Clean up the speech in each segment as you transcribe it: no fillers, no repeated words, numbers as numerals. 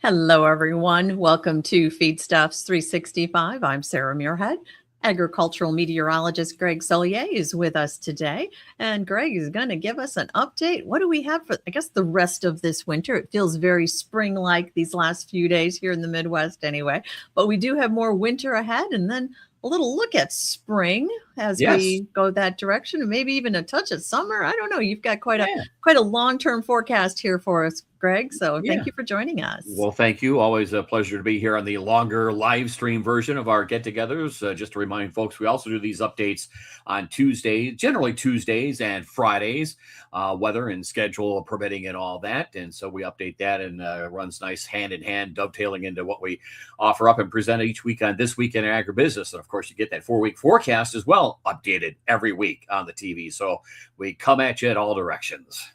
Hello, everyone. Welcome to Feedstuffs 365. I'm Sarah Muirhead. Agricultural meteorologist Greg Soulje is with us today. And Greg is going to give us an update. What do we have for, I guess, the rest of this winter? It feels very spring-like these last few days here in the Midwest anyway. But we do have more winter ahead, and then a little look at spring as Yes. we go that direction, and maybe even a touch of summer. I don't know. You've got quite Yeah. a long-term forecast here for us, Greg. So Yeah. thank you for joining us. Well, thank you. Always a pleasure to be here on the longer live stream version of our get-togethers. Just to remind folks, we also do these updates on Tuesdays, generally Tuesdays and Fridays, weather and schedule permitting and all that. And so we update that, and runs nice hand in hand, dovetailing into what we offer up and present each week on This Week in Agribusiness. And of course, you get that 4-week forecast as well, updated every week on the TV. So we come at you at all directions.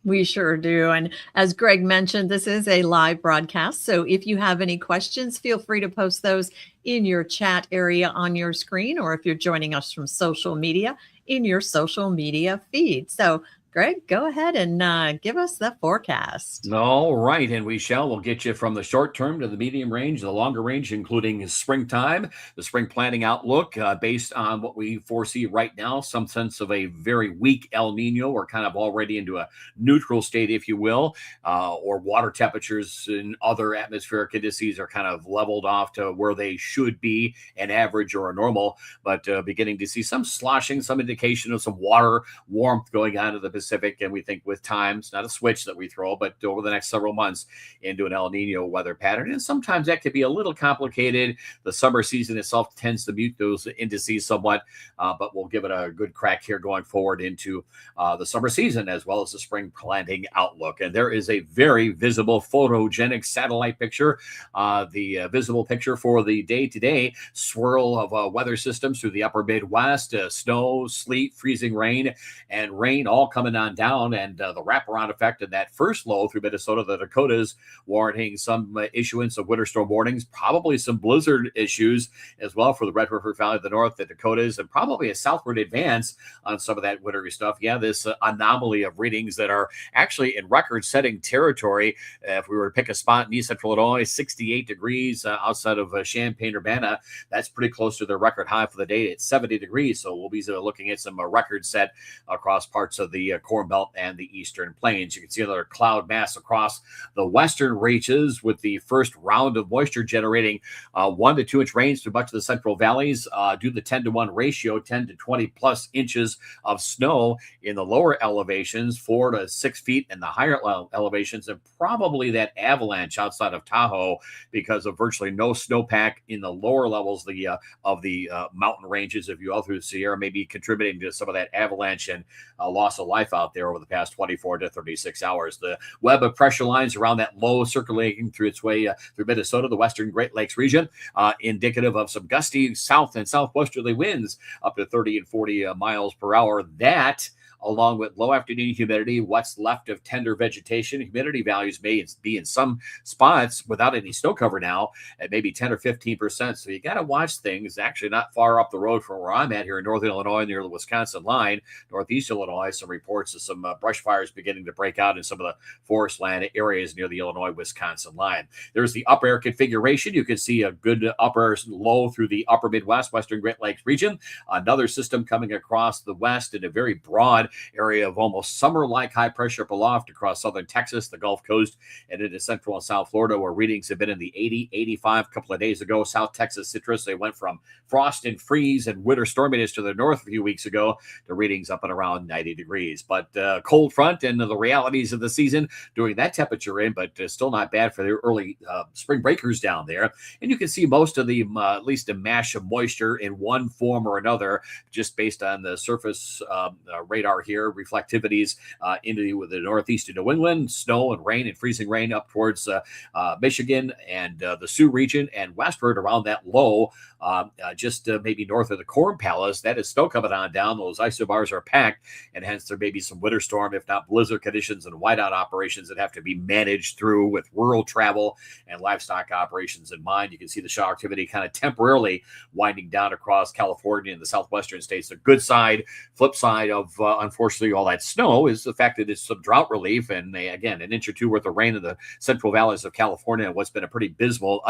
We sure do. And as Greg mentioned, this is a live broadcast. So if you have any questions, feel free to post those in your chat area on your screen, or if you're joining us from social media, in your social media feed. So Greg, go ahead and give us the forecast. All right, and we'll get you from the short term to the medium range, the longer range, including springtime, the spring planting outlook, based on what we foresee right now, some sense of a very weak El Nino. We're kind of already into a neutral state, if you will, or water temperatures and other atmospheric indices are kind of leveled off to where they should be, an average or a normal, but beginning to see some sloshing, some indication of some water warmth going on to the Pacific. And we think with time, it's not a switch that we throw, but over the next several months into an El Nino weather pattern. And sometimes that could be a little complicated. The summer season itself tends to mute those indices somewhat, but we'll give it a good crack here going forward into the summer season, as well as the spring planting outlook. And there is a very visible photogenic satellite picture, the visible picture for the day-to-day swirl of weather systems through the upper Midwest, snow, sleet, freezing rain, and rain all coming on down, and the wraparound effect of that first low through Minnesota, the Dakotas, warranting some issuance of winter storm warnings, probably some blizzard issues as well for the Red River Valley of the North, the Dakotas, and probably a southward advance on some of that wintry stuff. Yeah, this anomaly of readings that are actually in record-setting territory. If we were to pick a spot in East Central Illinois, 68 degrees outside of Champaign-Urbana, that's pretty close to their record high for the day at 70 degrees. So we'll be looking at some record set across parts of the Corn Belt and the Eastern Plains. You can see another cloud mass across the western reaches, with the first round of moisture generating 1 to 2 inch rains through much of the central valleys, due to the 10-to-1 ratio, 10 to 20 plus inches of snow in the lower elevations, 4 to 6 feet in the higher elevations, and probably that avalanche outside of Tahoe because of virtually no snowpack in the lower levels of the mountain ranges, if you will, through the Sierra, maybe contributing to some of that avalanche and loss of life out there over the past 24 to 36 hours. The web of pressure lines around that low circulating through its way through Minnesota, the western Great Lakes region, indicative of some gusty south and southwesterly winds up to 30 and 40 miles per hour. That, along with low afternoon humidity, what's left of tender vegetation. Humidity values may be in some spots without any snow cover now at maybe 10 or 15%. So you got to watch things. Actually, not far up the road from where I'm at here in northern Illinois, near the Wisconsin line, northeast Illinois, some reports of some brush fires beginning to break out in some of the forest land areas near the Illinois-Wisconsin line. There's the upper air configuration. You can see a good upper low through the upper Midwest, western Great Lakes region. Another system coming across the west in a very broad area of almost summer-like high pressure up aloft across southern Texas, the Gulf Coast, and into central and south Florida, where readings have been in the 80, 85 a couple of days ago. South Texas citrus, they went from frost and freeze and winter storminess to the north a few weeks ago to readings up and around 90 degrees. But cold front and the realities of the season doing that temperature in, but still not bad for the early spring breakers down there. And you can see most of the, at least a mash of moisture in one form or another, just based on the surface radar here, reflectivities into the northeast of New England, snow and rain and freezing rain up towards Michigan and the Sioux region, and westward around that low, just maybe north of the Corn Palace. That is snow coming on down. Those isobars are packed, and hence there may be some winter storm, if not blizzard conditions and whiteout operations that have to be managed through with rural travel and livestock operations in mind. You can see the shower activity kind of temporarily winding down across California and the southwestern states. The good side, flip side of unfortunately, all that snow is the fact that it's some drought relief. And again, an inch or two worth of rain in the central valleys of California, what's been a pretty abysmal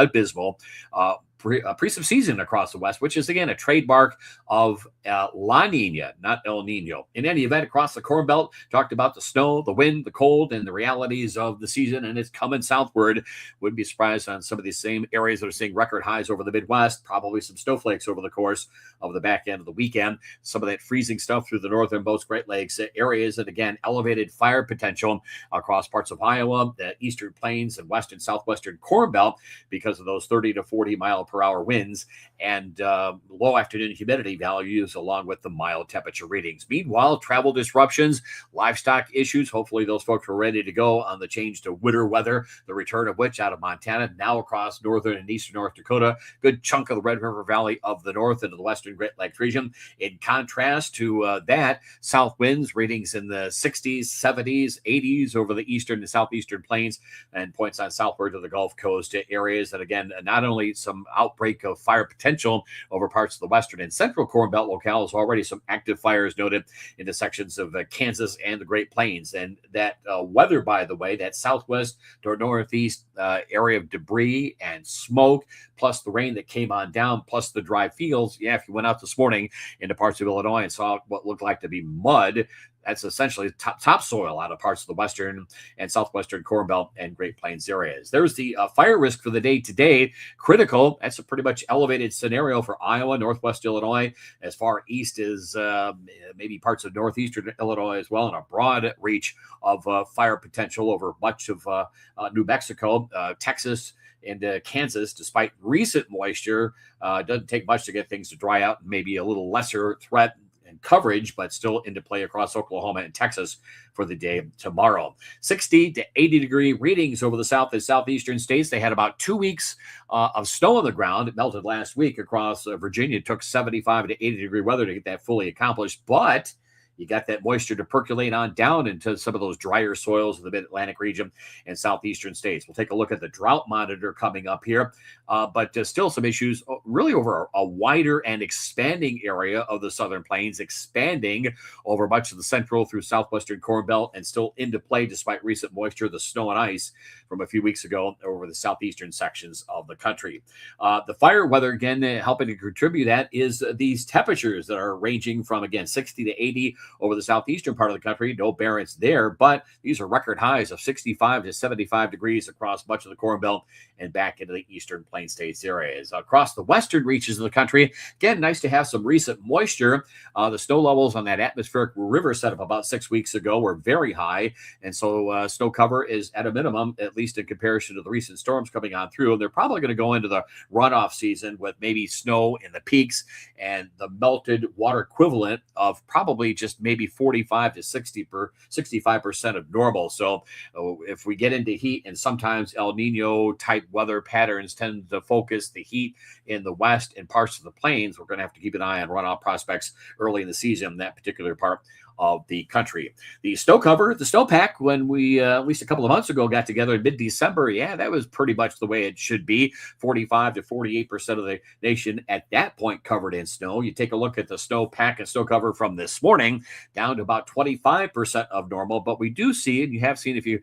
precip season across the West, which is, again, a trademark of La Nina, not El Nino. In any event, across the Corn Belt, talked about the snow, the wind, the cold, and the realities of the season, and it's coming southward. Wouldn't be surprised on some of these same areas that are seeing record highs over the Midwest, probably some snowflakes over the course of the back end of the weekend. Some of that freezing stuff through the northern most Great Lakes areas, and again, elevated fire potential across parts of Iowa, the eastern plains, and western southwestern Corn Belt because of those 30 to 40 mile per hour winds and low afternoon humidity values, along with the mild temperature readings. Meanwhile, travel disruptions, livestock issues. Hopefully those folks are ready to go on the change to winter weather, the return of which out of Montana, now across northern and eastern North Dakota, good chunk of the Red River Valley of the north into the western Great Lakes region. In contrast to that, south winds readings in the 60s, 70s, 80s over the eastern and southeastern plains, and points on southward to the Gulf Coast areas. And again, not only some outbreak of fire potential over parts of the western and central Corn Belt locales, already some active fires noted into sections of Kansas and the Great Plains. And that weather, by the way, that southwest to northeast area of debris and smoke, plus the rain that came on down, plus the dry fields. Yeah, if you went out this morning into parts of Illinois and saw what looked like to be mud, that's essentially topsoil out of parts of the western and southwestern Corn Belt and Great Plains areas. There's the fire risk for the day today. Critical. That's a pretty much elevated scenario for Iowa, northwest Illinois, as far east as maybe parts of northeastern Illinois as well, and a broad reach of fire potential over much of New Mexico, Texas, and Kansas. Despite recent moisture, doesn't take much to get things to dry out. Maybe a little lesser threat and coverage, but still into play across Oklahoma and Texas for the day tomorrow. 60 to 80 degree readings over the south and southeastern states. They had about 2 weeks of snow on the ground. It melted last week across Virginia. It took 75 to 80 degree weather to get that fully accomplished, but you got that moisture to percolate on down into some of those drier soils in the mid-Atlantic region and southeastern states. We'll take a look at the drought monitor coming up here, but still some issues really over a wider and expanding area of the southern plains, expanding over much of the central through southwestern Corn Belt, and still into play despite recent moisture, the snow and ice from a few weeks ago over the southeastern sections of the country. The fire weather, again, helping to contribute that is these temperatures that are ranging from, again, 60 to 80 over the southeastern part of the country. No barrens there, but these are record highs of 65 to 75 degrees across much of the Corn Belt and back into the eastern plain states areas. Across the western reaches of the country, again, nice to have some recent moisture. The snow levels on that atmospheric river set up about 6 weeks ago were very high, and so snow cover is at a minimum, at least in comparison to the recent storms coming on through. And they're probably going to go into the runoff season with maybe snow in the peaks and the melted water equivalent of probably just maybe 45 to 65% of normal. So if we get into heat, and sometimes El Nino type weather patterns tend to focus the heat in the west and parts of the plains, we're going to have to keep an eye on runoff prospects early in the season in that particular part of the country. The snow cover, the snowpack, when we at least a couple of months ago got together in mid-December, yeah, that was pretty much the way it should be. 45 to 48% of the nation at that point covered in snow. You take a look at the snowpack and snow cover from this morning, down to about 25% of normal. But we do see, and you have seen if you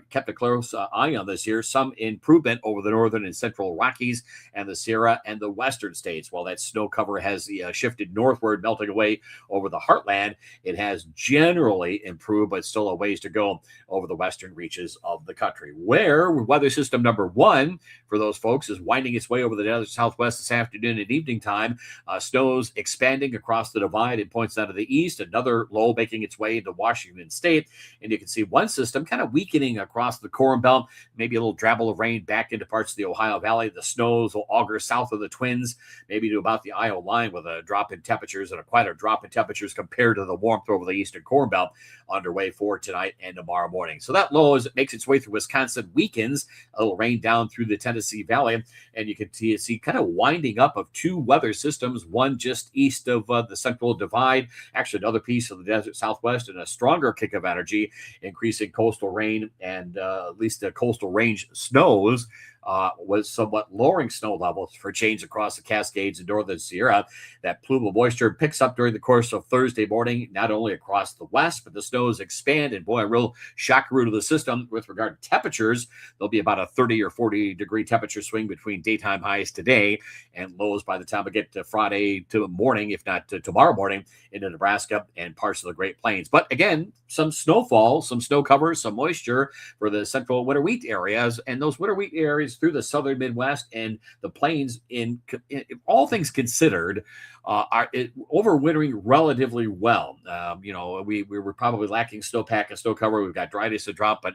kept a close eye on this here, some improvement over the northern and central Rockies and the Sierra and the western states. While that snow cover has shifted northward, melting away over the heartland, it has generally improved, but still a ways to go over the western reaches of the country, where weather system number one for those folks is winding its way over the desert southwest this afternoon and evening time. Snow's expanding across the divide and points out of the east, another low making its way into Washington state. And you can see one system kind of weakening across the Corn Belt, maybe a little drabble of rain back into parts of the Ohio Valley. The snows will auger south of the Twins, maybe to about the Iowa line, with a drop in temperatures and quite a drop in temperatures compared to the warmth over the eastern Corn Belt underway for tonight and tomorrow morning. So that low, as it makes its way through Wisconsin, weakens. A little rain down through the Tennessee Valley, and you can see kind of winding up of two weather systems, one just east of the central divide, actually another piece of the desert southwest, and a stronger kick of energy, increasing coastal rain and at least the coastal range snows was somewhat lowering snow levels for change across the Cascades and northern Sierra. That plume of moisture picks up during the course of Thursday morning, not only across the west, but the snows expand. And boy, a real shockaroo to the system with regard to temperatures. There'll be about a 30 or 40 degree temperature swing between daytime highs today and lows by the time we get to Friday to morning, if not to tomorrow morning, into Nebraska and parts of the Great Plains. But again, some snowfall, some snow cover, some moisture for the central winter wheat areas, and those winter wheat areas through the southern Midwest and the plains, in all things considered, are overwintering relatively well. We were probably lacking snowpack and snow cover. We've got dryness and drought, but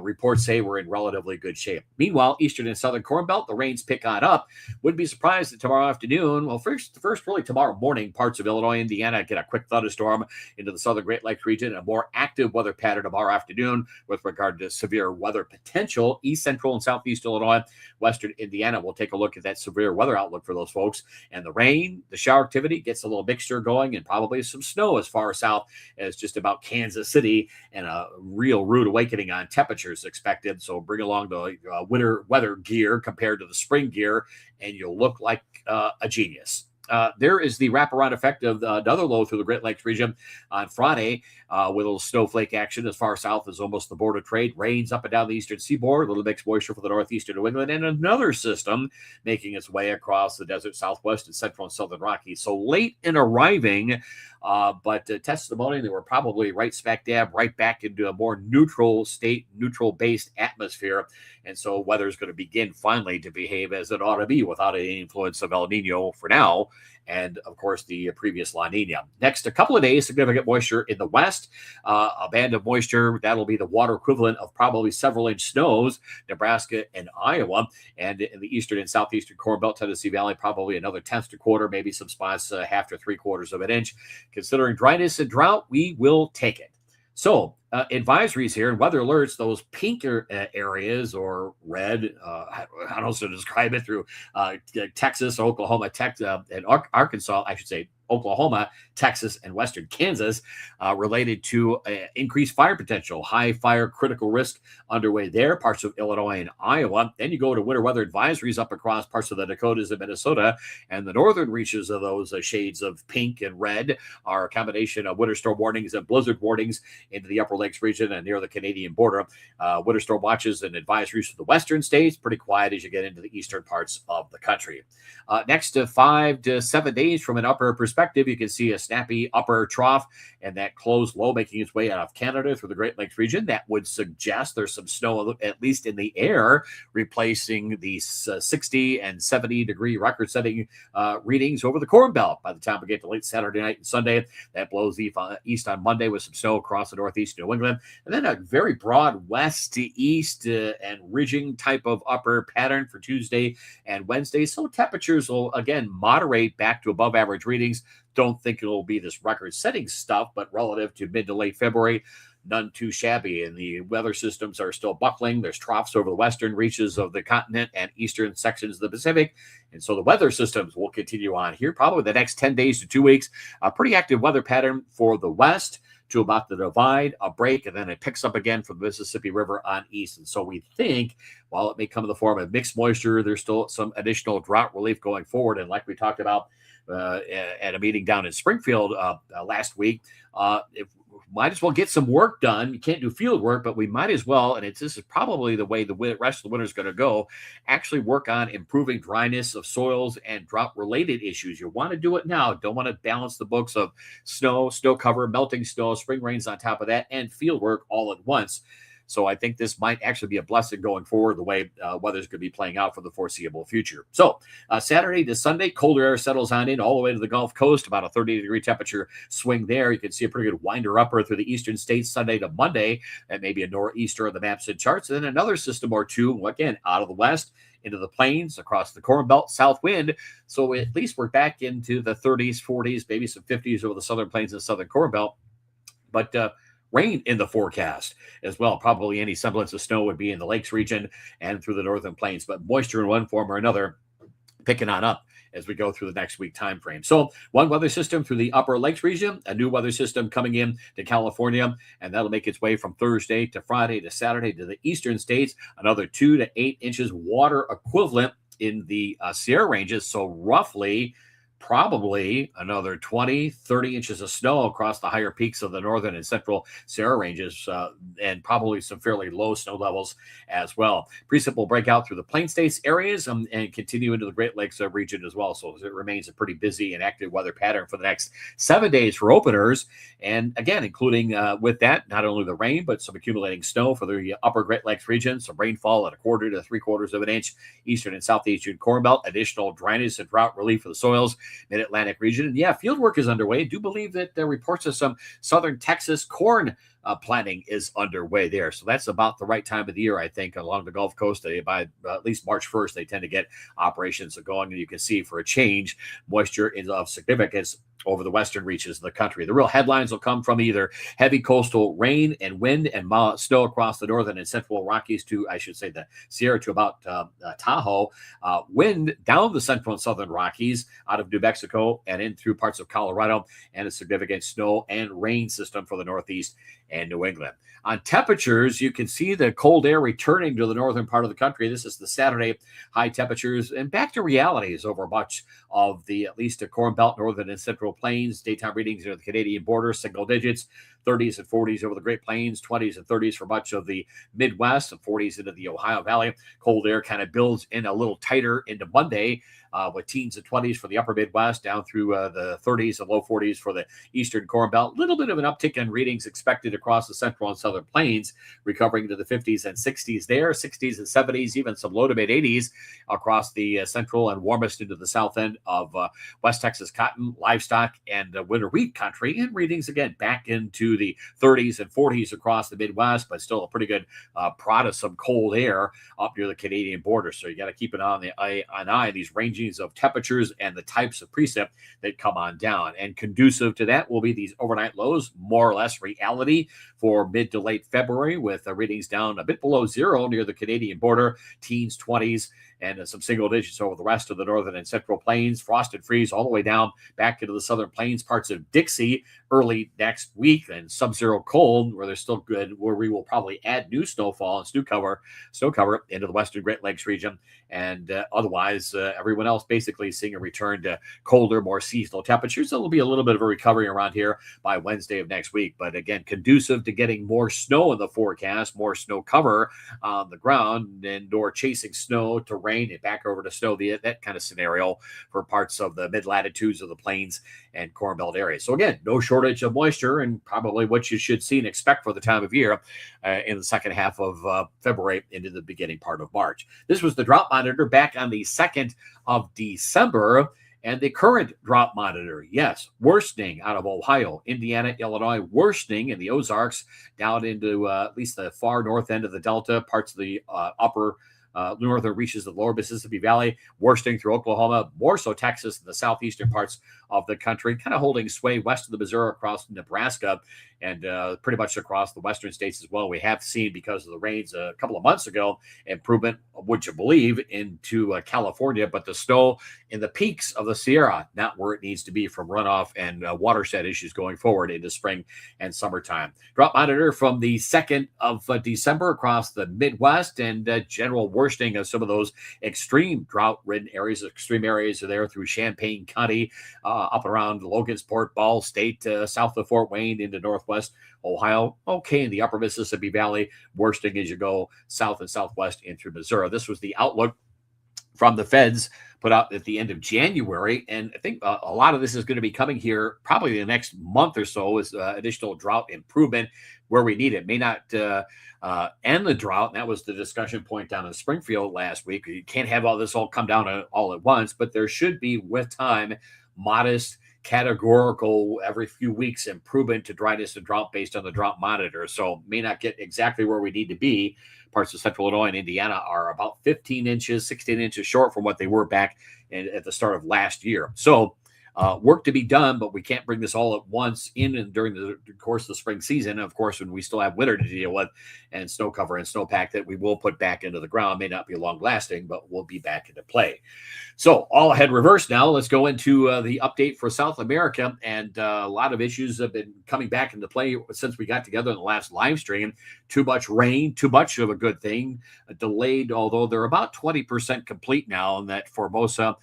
reports say we're in relatively good shape. Meanwhile, eastern and southern Corn Belt, the rains pick on up. Wouldn't be surprised that tomorrow afternoon, well, first really tomorrow morning, parts of Illinois, Indiana get a quick thunderstorm into the southern Great Lakes region, a more active weather pattern tomorrow afternoon with regard to severe weather potential. East central and southeast Illinois, western Indiana. We'll take a look at that severe weather outlook for those folks. And the rain, the shower activity gets a little mixture going, and probably some snow as far south as just about Kansas City, and a real rude awakening on temperatures expected. So bring along the winter weather gear compared to the spring gear, and you'll look like a genius. There is the wraparound effect of another low through the Great Lakes region on Friday, with a little snowflake action as far south as almost the border trade. Rains up and down the eastern seaboard, a little mixed moisture for the northeastern New England, and another system making its way across the desert southwest and central and southern Rockies. So late in arriving, but testimony, they were probably right smack dab right back into a more neutral state, neutral-based atmosphere. And so weather is going to begin finally to behave as it ought to be without any influence of El Nino for now, and of course the previous La Nina. Next, a couple of days, significant moisture in the west, a band of moisture that'll be the water equivalent of probably several inch snows, Nebraska and Iowa, and in the eastern and southeastern Corn Belt, Tennessee Valley, probably another tenth to quarter, maybe some spots half to 3/4 of an inch. Considering dryness and drought, we will take it. So advisories here and weather alerts, those pinker areas, or red, I don't know how to describe it, through Texas, Oklahoma, and Arkansas, I should say, Oklahoma, Texas, and western Kansas, related to increased fire potential, high fire critical risk underway there, parts of Illinois and Iowa. Then you go to winter weather advisories up across parts of the Dakotas and Minnesota, and the northern reaches of those shades of pink and red are a combination of winter storm warnings and blizzard warnings into the Upper Lakes region and near the Canadian border. Winter storm watches and advisories for the western states, pretty quiet as you get into the eastern parts of the country. Next to 5 to 7 days from an upper perspective, you can see a snappy upper trough and that closed low making its way out of Canada through the Great Lakes region. That would suggest there's some snow, at least in the air, replacing the 60 and 70 degree record-setting readings over the Corn Belt by the time we get to late Saturday night and Sunday. That blows east on Monday with some snow across the northeast New England, and then a very broad west to east and ridging type of upper pattern for Tuesday and Wednesday. So temperatures will again moderate back to above average readings. Don't think it'll be this record-setting stuff, but relative to mid to late February, none too shabby. And the weather systems are still buckling. There's troughs over the western reaches of the continent and eastern sections of the Pacific. And so the weather systems will continue on here, probably the next 10 days to 2 weeks. A pretty active weather pattern for the west to about the divide, a break, and then it picks up again from the Mississippi River on east. And so we think, while it may come in the form of mixed moisture, there's still some additional drought relief going forward. And like we talked about at a meeting down in Springfield last week, might as well get some work done. You can't do field work, but we might as well, and this is probably the way the rest of the winter is going to go, actually work on improving dryness of soils and drought-related issues. You want to do it now. Don't want to balance the books of snow cover, melting snow, spring rains on top of that, and field work all at once. So I think this might actually be a blessing going forward, the way weather's going to be playing out for the foreseeable future. So Saturday to Sunday, colder air settles on in all the way to the Gulf Coast, about a 30-degree temperature swing there. You can see a pretty good winder upper through the eastern states Sunday to Monday, and maybe a nor'easter on the maps and charts. And then another system or two, again, out of the west into the plains, across the Corn Belt, south wind. So at least we're back into the 30s, 40s, maybe some 50s over the southern plains and southern Corn Belt. But rain in the forecast as well. Probably any semblance of snow would be in the lakes region and through the northern plains, but moisture in one form or another picking on up as we go through the next week time frame. So one weather system through the upper lakes region, a new weather system coming in to California, and that'll make its way from Thursday to Friday to Saturday to the eastern states, another 2 to 8 inches water equivalent in the Sierra ranges. So roughly probably another 20, 30 inches of snow across the higher peaks of the northern and central Sierra ranges, and probably some fairly low snow levels as well. Precip will break out through the Plain States areas and continue into the Great Lakes region as well. So it remains a pretty busy and active weather pattern for the next 7 days for openers. And again, including with that, not only the rain, but some accumulating snow for the upper Great Lakes region, some rainfall at 1/4 to 3/4 of an inch, eastern and southeastern Corn Belt, additional dryness and drought relief for the soils, Mid-Atlantic region. And yeah, field work is underway. I do believe that the reports of some southern Texas corn planting is underway there. So that's about the right time of the year, I think, along the Gulf Coast. By at least March 1st, they tend to get operations going. And you can see for a change, moisture is of significance over the western reaches of the country. The real headlines will come from either heavy coastal rain and wind and snow across the northern and central Rockies to, I should say, the Sierra to about Tahoe. Wind down the central and southern Rockies out of New Mexico and in through parts of Colorado, and a significant snow and rain system for the Northeast and New England. On temperatures, you can see the cold air returning to the northern part of the country. This is the Saturday high temperatures and back to realities over much of the, at least the Corn Belt, northern and central plains. Daytime readings near the Canadian border, single digits, 30s and 40s over the Great Plains, 20s and 30s for much of the Midwest, and 40s into the Ohio Valley. Cold air kind of builds in a little tighter into Monday, with teens and 20s for the upper Midwest, down through the 30s and low 40s for the eastern Corn Belt. Little bit of an uptick in readings expected across the central and southern plains, recovering to the 50s and 60s there, 60s and 70s, even some low to mid 80s across the central and warmest into the south end of West Texas cotton, livestock, and winter wheat country. And readings again back into the 30s and 40s across the Midwest, but still a pretty good prod of some cold air up near the Canadian border. So you got to keep an eye on these rangings of temperatures and the types of precip that come on down. And conducive to that will be these overnight lows, more or less reality for mid to late February, with readings down a bit below zero near the Canadian border, teens, 20s, and some single digits over the rest of the northern and central plains. Frost and freeze all the way down back into the southern plains, parts of Dixie early next week, and sub-zero cold where they're still good, where we will probably add new snowfall and snow cover into the western Great Lakes region. And otherwise, everyone else basically seeing a return to colder, more seasonal temperatures. So there'll be a little bit of a recovery around here by Wednesday of next week. But again, conducive to getting more snow in the forecast, more snow cover on the ground, and or chasing snow to rain and back over to snow, that kind of scenario for parts of the mid-latitudes of the plains and Corn Belt areas. So again, no shortage of moisture, and probably what you should see and expect for the time of year in the second half of February into the beginning part of March. This was the drought monitor back on the 2nd of December. And the current drought monitor, yes, worsening out of Ohio, Indiana, Illinois, worsening in the Ozarks, down into at least the far north end of the Delta, parts of the upper northern reaches of the lower Mississippi Valley, worsening through Oklahoma, more so Texas and the southeastern parts of the country, kind of holding sway west of the Missouri across Nebraska, and pretty much across the western states as well. We have seen, because of the rains a couple of months ago, improvement, would you believe, into California, but the snow in the peaks of the Sierra, not where it needs to be from runoff and watershed issues going forward into spring and summertime. Drought monitor from the 2nd of December across the Midwest, and general worsening of some of those extreme drought-ridden areas. Extreme areas are there through Champaign County, up around Logansport, Ball State, south of Fort Wayne into northwest Ohio. Okay, in the upper Mississippi Valley, worsening as you go south and southwest into Missouri. This was the outlook from the feds put out at the end of January. And I think a lot of this is going to be coming here probably the next month or so, is additional drought improvement where we need it. May not end the drought. And that was the discussion point down in Springfield last week. You can't have all this all come down all at once, but there should be, with time, modest, categorical, every few weeks improvement to dryness and drought based on the drought monitor. So may not get exactly where we need to be. Parts of central Illinois and Indiana are about 15 inches, 16 inches short from what they were back at the start of last year. So work to be done, but we can't bring this all at once in and during the course of the spring season. Of course, when we still have winter to deal with, and snow cover and snowpack that we will put back into the ground, may not be long lasting, but will be back into play. So all ahead reverse now. Let's go into the update for South America. And a lot of issues have been coming back into play since we got together in the last live stream. Too much rain, too much of a good thing. Delayed, although they're about 20% complete now in that Formosa,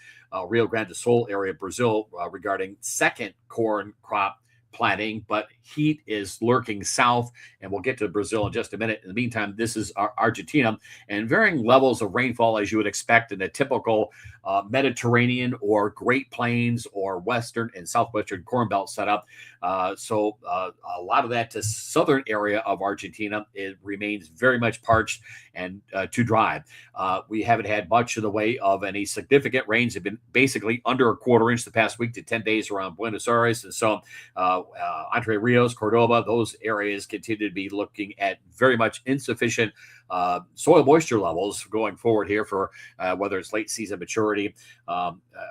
Rio Grande do Sul area of Brazil regarding second corn crop planting, but heat is lurking south, and we'll get to Brazil in just a minute. In the meantime, this is Argentina, and varying levels of rainfall as you would expect in a typical Mediterranean or Great Plains or Western and Southwestern Corn Belt setup. So a lot of that to southern area of Argentina, it remains very much parched and too dry. We haven't had much in the way of any significant rains. Have been basically under a quarter inch the past week to 10 days around Buenos Aires. And so Entre Rios, Cordoba, those areas continue to be looking at very much insufficient soil moisture levels going forward here for whether it's late season maturity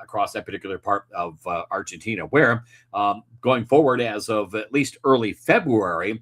across that particular part of Argentina, where going forward as of at least early February,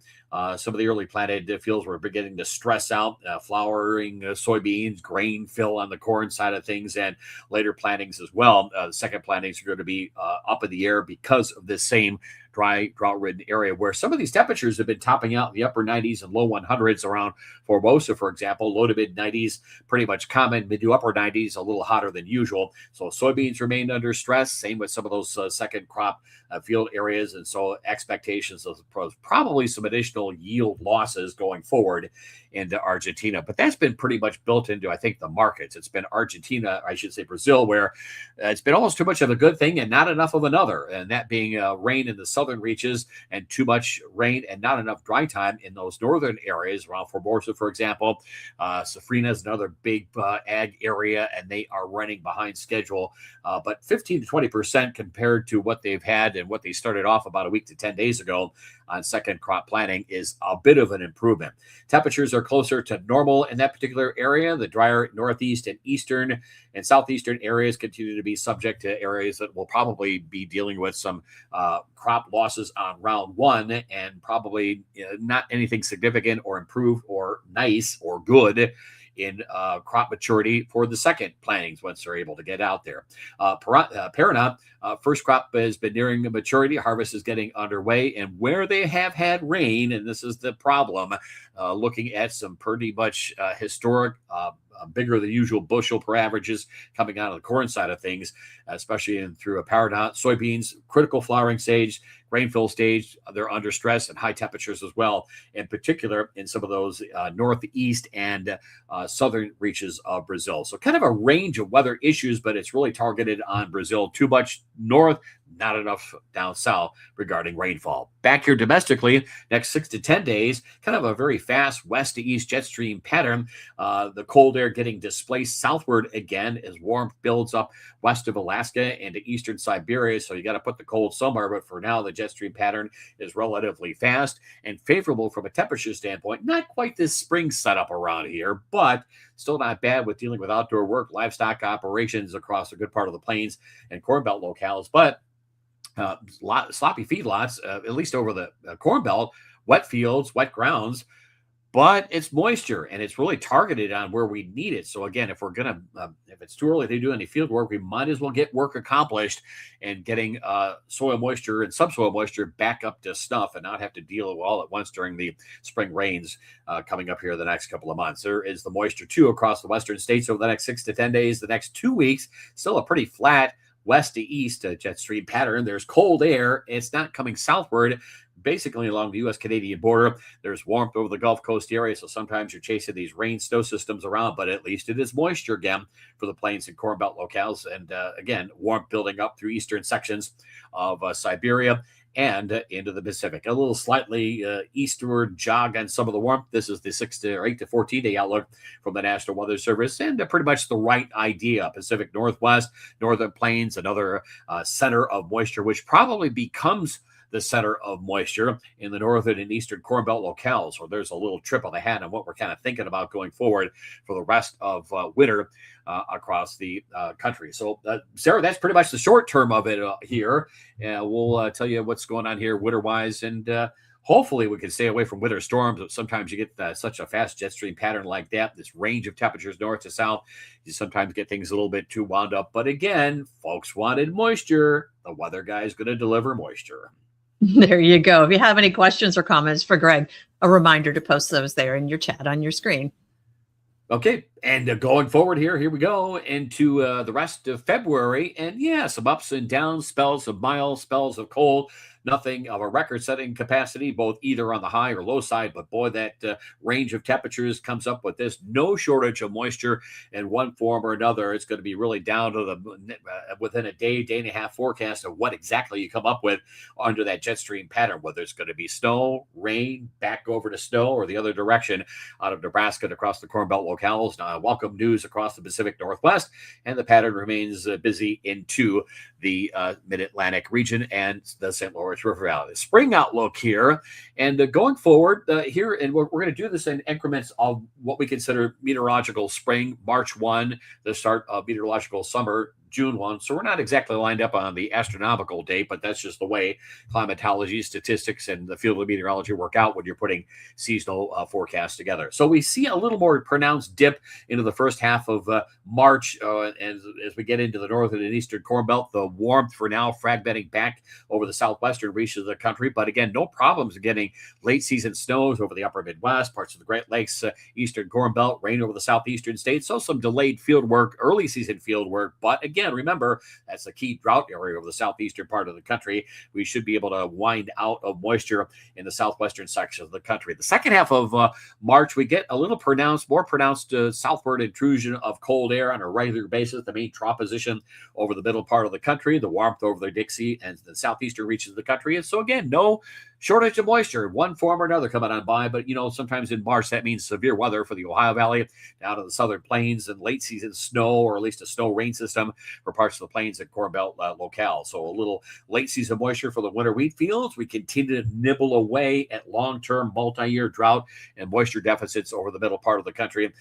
some of the early planted fields were beginning to stress out, flowering soybeans, grain fill on the corn side of things, and later plantings as well. Second plantings are going to be up in the air because of this same dry, drought-ridden area where some of these temperatures have been topping out in the upper 90s and low 100s around Formosa, for example. Low to mid 90s, pretty much common. Mid to upper 90s, a little hotter than usual. So soybeans remained under stress. Same with some of those second crop field areas. And so expectations of probably some additional yield losses going forward into Argentina. But that's been pretty much built into, I think, the markets. It's been Argentina, I should say Brazil, where it's been almost too much of a good thing and not enough of another. And that being rain in the southern reaches and too much rain and not enough dry time in those northern areas around Formosa, for example. Safrina is another big ag area, and they are running behind schedule. But 15 to 20% compared to what they've had and what they started off about a week to 10 days ago on second crop planting is a bit of an improvement. Temperatures are closer to normal in that particular area. The drier northeast and eastern and southeastern areas continue to be subject to areas that will probably be dealing with some crop losses on round one, and probably not anything significant or improved or nice or good in crop maturity for the second plantings once they're able to get out there. Paraná, first crop has been nearing maturity. Harvest is getting underway. And where they have had rain, and this is the problem, looking at some pretty much historic bigger than usual bushel per averages coming out of the corn side of things, especially in through a Paraná. Soybeans, critical flowering stage, grain fill stage, they're under stress and high temperatures as well, in particular in some of those northeast and southern reaches of Brazil. So kind of a range of weather issues, but it's really targeted on Brazil. Too much north, not enough down south regarding rainfall. Back here domestically, next 6 to 10 days, kind of a very fast west to east jet stream pattern. The cold air getting displaced southward again as warmth builds up west of Alaska into eastern Siberia. So you got to put the cold somewhere. But for now, the jet stream pattern is relatively fast and favorable from a temperature standpoint. Not quite this spring setup around here, but still not bad with dealing with outdoor work, livestock operations across a good part of the plains and Corn Belt locales. But sloppy feedlots, at least over the Corn Belt, wet fields, wet grounds, but it's moisture and it's really targeted on where we need it. So again, if we're going to, if it's too early to do any field work, we might as well get work accomplished and getting soil moisture and subsoil moisture back up to snuff and not have to deal with all at once during the spring rains coming up here the next couple of months. There is the moisture too across the western states over the next 6 to 10 days. The next 2 weeks, still a pretty flat west to east jet stream pattern. There's cold air. It's not coming southward, basically along the U.S.-Canadian border. There's warmth over the Gulf Coast area, so sometimes you're chasing these rain snow systems around, but at least it is moisture again for the plains and Corn Belt locales. And again, warmth building up through eastern sections of Siberia and into the Pacific. A little slightly eastward jog on some of the warmth. This is the 6 to or 8 to 14-day outlook from the National Weather Service, and pretty much the right idea. Pacific Northwest, Northern Plains, another center of moisture, which probably becomes the center of moisture in the northern and eastern Corn Belt locales. So there's a little trip of the hat on what we're kind of thinking about going forward for the rest of winter across the country. So, Sarah, that's pretty much the short term of it here. We'll tell you what's going on here winter-wise and Hopefully, we can stay away from winter storms. But sometimes you get such a fast jet stream pattern like that, this range of temperatures north to south. You sometimes get things a little bit too wound up. But again, folks wanted moisture. The weather guy is going to deliver moisture. There you go. If you have any questions or comments for Greg, a reminder to post those there in your chat on your screen. Okay, and going forward here we go into the rest of February. And yeah, some ups and downs, spells of mild, spells of cold. Nothing of a record-setting capacity, both either on the high or low side. But boy, that range of temperatures comes up with this. No shortage of moisture in one form or another. It's going to be really down to the within a day and a half forecast of what exactly you come up with under that jet stream pattern, whether it's going to be snow, rain, back over to snow, or the other direction out of Nebraska and across the Corn Belt locales. Now, welcome news across the Pacific Northwest, and the pattern remains busy into the Mid-Atlantic region and the St. Lawrence River Valley. Spring outlook here, and going forward here, and we're going to do this in increments of what we consider meteorological spring, March 1, the start of meteorological summer, June 1. So we're not exactly lined up on the astronomical date, but that's just the way climatology, statistics, and the field of meteorology work out when you're putting seasonal forecasts together. So we see a little more pronounced dip into the first half of March. And as we get into the northern and eastern Corn Belt, the warmth for now fragmenting back over the southwestern reaches of the country. But again, no problems getting late season snows over the upper Midwest, parts of the Great Lakes, eastern Corn Belt, rain over the southeastern states. So some delayed field work, early season field work. But again, remember, that's a key drought area over the southeastern part of the country. We should be able to wind out of moisture in the southwestern section of the country. The second half of March, we get a little more pronounced southward intrusion of cold air on a regular basis. The main trough position over the middle part of the country, the warmth over the Dixie and the southeastern reaches of the country. And so again, no shortage of moisture, one form or another coming on by. But, sometimes in March, that means severe weather for the Ohio Valley, down to the southern plains, and late season snow, or at least a snow rain system for parts of the plains and Corn Belt locale. So a little late season moisture for the winter wheat fields. We continue to nibble away at long-term multi-year drought and moisture deficits over the middle part of the country,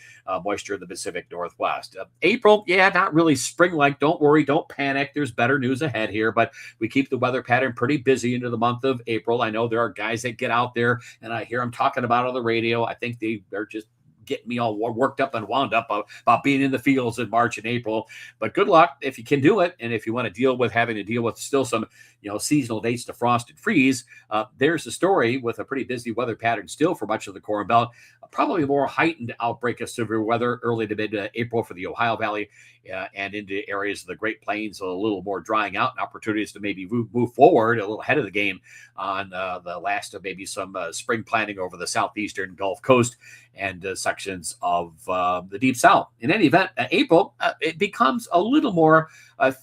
moisture in the Pacific Northwest. April, not really spring-like. Don't worry, don't panic. There's better news ahead here, but we keep the weather pattern pretty busy into the month of April. I know there are guys that get out there, and I hear them talking about on the radio. I think they're just getting me all worked up and wound up about being in the fields in March and April. But good luck if you can do it. And if you want to deal with having to deal with still some, seasonal dates to frost and freeze, there's a story with a pretty busy weather pattern still for much of the Corn Belt. Probably a more heightened outbreak of severe weather early to mid-April for the Ohio Valley and into areas of the Great Plains, a little more drying out and opportunities to maybe move forward a little ahead of the game on the last of maybe some spring planting over the southeastern Gulf Coast and sections of the Deep South. In any event, April, it becomes a little more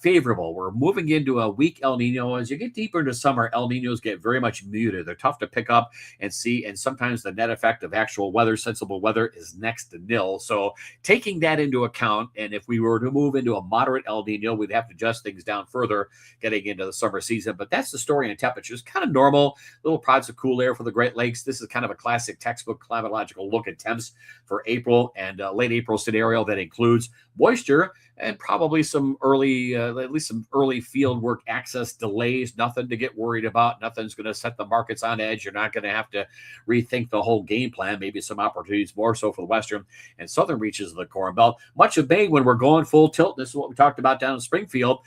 favorable. We're moving into a weak El Nino. As you get deeper into summer, El Ninos get very much muted. They're tough to pick up and see, and sometimes the net effect of actual weather, sensible weather, is next to nil. So taking that into account, and if we were to move into a moderate El Nino, we'd have to adjust things down further getting into the summer season. But that's the story in temperatures. Kind of normal, little pods of cool air for the Great Lakes. This is kind of a classic textbook climatological look at temps for April and late April scenario that includes moisture and probably some early, at least some early field work access delays. Nothing to get worried about. Nothing's going to set the markets on edge. You're not going to have to rethink the whole game plan. Maybe some opportunities more so for the western and southern reaches of the Corn Belt. Much of May, when we're going full tilt, this is what we talked about down in Springfield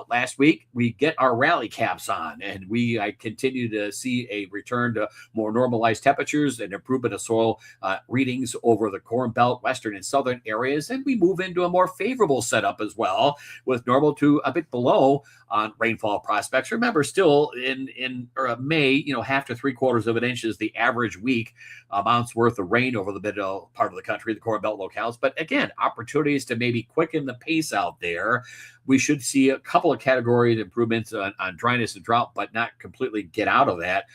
last week. We get our rally caps on, and I continue to see a return to more normalized temperatures and improvement of soil readings over the Corn Belt, western and southern areas. And we move into a more favorable setup as well, with normal to a bit below on rainfall prospects. Remember, still in May, half to 3/4 of an inch is the average week amounts worth of rain over the middle part of the country, the Corn Belt locales. But again, opportunities to maybe quicken the pace out there. We should see a couple of category improvements on dryness and drought, but not completely get out of that.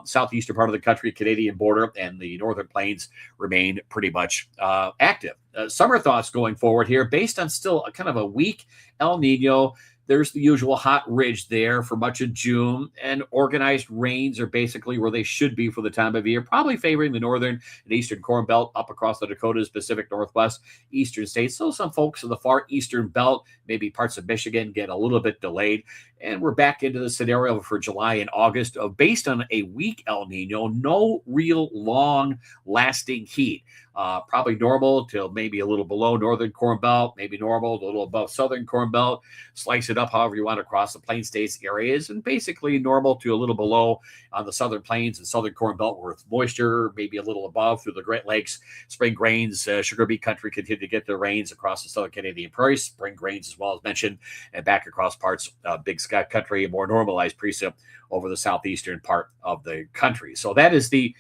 Southeastern part of the country, Canadian border, and the northern plains remain pretty much active. Summer thoughts going forward here, based on still a kind of a weak El Nino, There's the usual hot ridge there for much of June, and organized rains are basically where they should be for the time of year, probably favoring the northern and eastern Corn Belt up across the Dakotas, Pacific Northwest, eastern states. So some folks in the far eastern belt, maybe parts of Michigan, get a little bit delayed. And we're back into the scenario for July and August of based on a weak El Nino, no real long lasting heat. Probably normal till maybe a little below northern Corn Belt, maybe normal, a little above southern Corn Belt. Slice it up however you want across the Plain States areas, and basically normal to a little below on the southern plains and southern Corn Belt with moisture, maybe a little above through the Great Lakes. Spring grains, sugar beet country continue to get their rains across the southern Canadian prairies. Spring grains as well as mentioned, and back across parts Big Sky country, more normalized precip over the southeastern part of the country. So that is the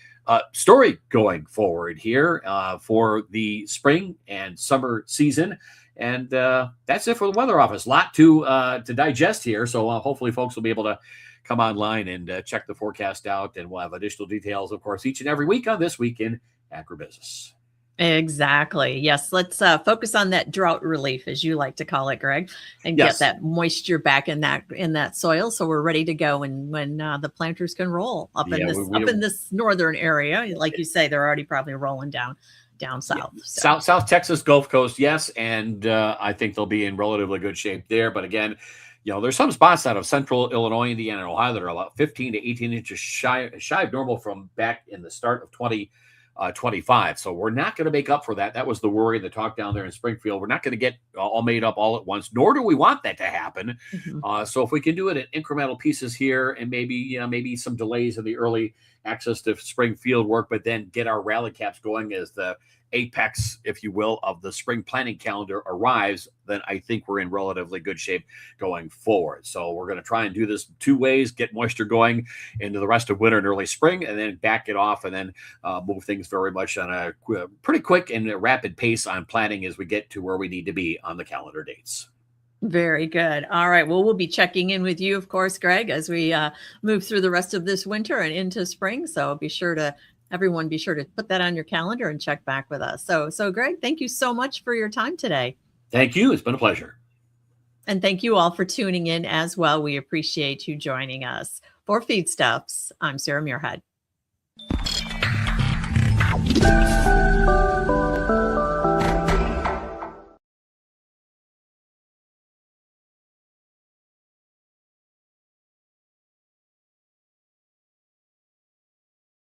story going forward here for the spring and summer season. And that's it for the Weather Office. A lot to digest here. So hopefully folks will be able to come online and check the forecast out. And we'll have additional details, of course, each and every week on This Week in Agribusiness. Exactly. Yes. Let's focus on that drought relief, as you like to call it, Greg, and Yes. get that moisture back in that soil, so we're ready to go when the planters can roll up Yeah, in this northern area. Like you say, they're already probably rolling down south. So. South Texas, Gulf Coast, yes, and I think they'll be in relatively good shape there. But again, there's some spots out of central Illinois, Indiana, and Ohio that are about 15 to 18 inches shy of normal from back in the start of 2025. So we're not going to make up for that. That was the worry, the talk down there in Springfield. We're not going to get all made up all at once, nor do we want that to happen. Mm-hmm. So if we can do it in incremental pieces here, and maybe some delays in the early access to spring field work, but then get our rally caps going as the apex, if you will, of the spring planting calendar arrives, then I think we're in relatively good shape going forward. So we're going to try and do this two ways: get moisture going into the rest of winter and early spring, and then back it off, and then move things very much on a pretty quick and rapid pace on planting as we get to where we need to be on the calendar dates. Very good. All right. Well, we'll be checking in with you, of course, Greg, as we move through the rest of this winter and into spring. So everyone be sure to put that on your calendar and check back with us. So Greg, thank you so much for your time today. Thank you. It's been a pleasure. And thank you all for tuning in as well. We appreciate you joining us. For Feedstuffs, I'm Sarah Muirhead.